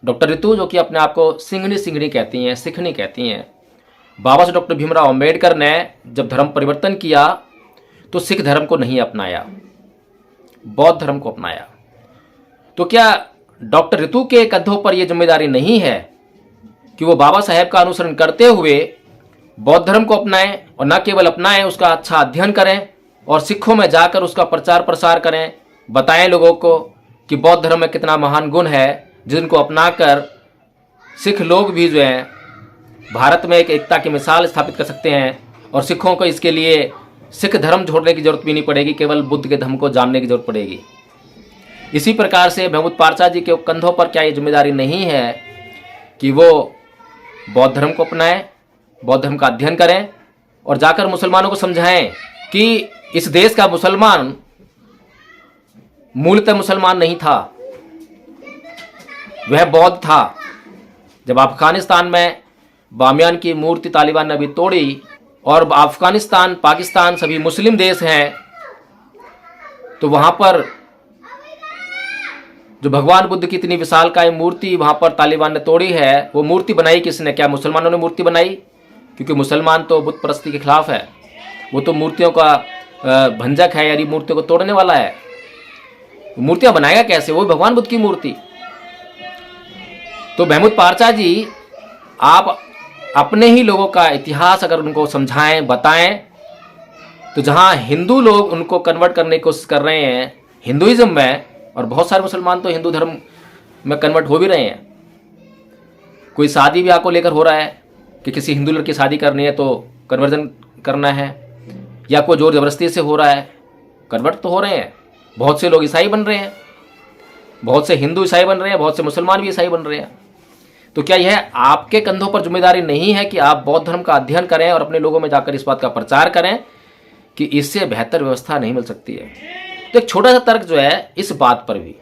डॉक्टर ऋतु, जो कि अपने आप को सिंघनी कहती हैं, सिखनी कहती हैं, बाबा साहब डॉक्टर भीमराव अंबेडकर ने जब धर्म परिवर्तन किया तो सिख धर्म को नहीं अपनाया, बौद्ध धर्म को अपनाया। तो क्या डॉक्टर ऋतु के कंधों पर यह जिम्मेदारी नहीं है कि वो बाबा साहेब का अनुसरण करते हुए बौद्ध धर्म को अपनाएं, और न केवल अपनाएं, उसका अच्छा अध्ययन करें और सिखों में जाकर उसका प्रचार प्रसार करें, बताएं लोगों को कि बौद्ध धर्म में कितना महान गुण है, जिनको अपनाकर सिख लोग भी जो हैं भारत में एक एकता की मिसाल स्थापित कर सकते हैं और सिखों को इसके लिए सिख धर्म छोड़ने की जरूरत भी नहीं पड़ेगी, केवल बुद्ध के धर्म को जानने की जरूरत पड़ेगी। इसी प्रकार से महमूद पारसा जी के कंधों पर क्या ये जिम्मेदारी नहीं है कि वो बौद्ध धर्म को अपनाएं, बौद्ध धर्म का अध्ययन करें और जाकर मुसलमानों को समझाएं कि इस देश का मुसलमान मूलतः मुसलमान नहीं था, वह बौद्ध था। जब अफगानिस्तान में बामियान की मूर्ति तालिबान ने अभी तोड़ी और अफगानिस्तान, पाकिस्तान सभी मुस्लिम देश हैं, तो वहां पर जो भगवान बुद्ध की इतनी विशालकाय मूर्ति वहां पर तालिबान ने तोड़ी है, वो मूर्ति बनाई किसने? क्या मुसलमानों ने मूर्ति बनाई? क्योंकि मुसलमान तो बुत परस्ती के खिलाफ है, वो तो मूर्तियों का भंजक है, यानी मूर्तियों को तोड़ने वाला है। मूर्तियां बनाएगा कैसे? वो भगवान बुद्ध की मूर्ति। तो महमूद पारसा जी, आप अपने ही लोगों का इतिहास अगर उनको समझाएं, बताएं, तो जहां हिंदू लोग उनको कन्वर्ट करने की कोशिश कर रहे हैं हिंदुइज्म में, और बहुत सारे मुसलमान तो हिंदू धर्म में कन्वर्ट हो भी रहे हैं। कोई शादी ब्याह को लेकर हो रहा है कि किसी हिंदू लड़की शादी करनी है तो कन्वर्जन करना है, या कोई जोर जबरदस्ती से हो रहा है, कन्वर्ट तो हो रहे हैं। बहुत से लोग ईसाई बन रहे हैं, बहुत से हिंदू ईसाई बन रहे हैं, बहुत से मुसलमान भी ईसाई बन रहे हैं। तो क्या यह आपके कंधों पर जिम्मेदारी नहीं है कि आप बौद्ध धर्म का अध्ययन करें और अपने लोगों में जाकर इस बात का प्रचार करें कि इससे बेहतर व्यवस्था नहीं मिल सकती है? तो एक छोटा सा तर्क जो है इस बात पर भी,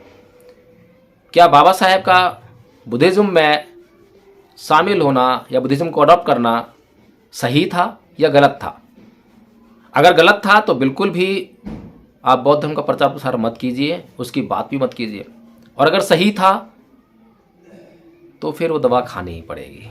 क्या बाबा साहेब का बुद्धिज्म में शामिल होना या बुद्धिज्म को अडॉप्ट करना सही था या गलत था? अगर गलत था तो बिल्कुल भी आप बौद्ध धर्म का प्रचार प्रसार मत कीजिए, उसकी बात भी मत कीजिए। और अगर सही था तो फिर वो दवा खानी ही पड़ेगी।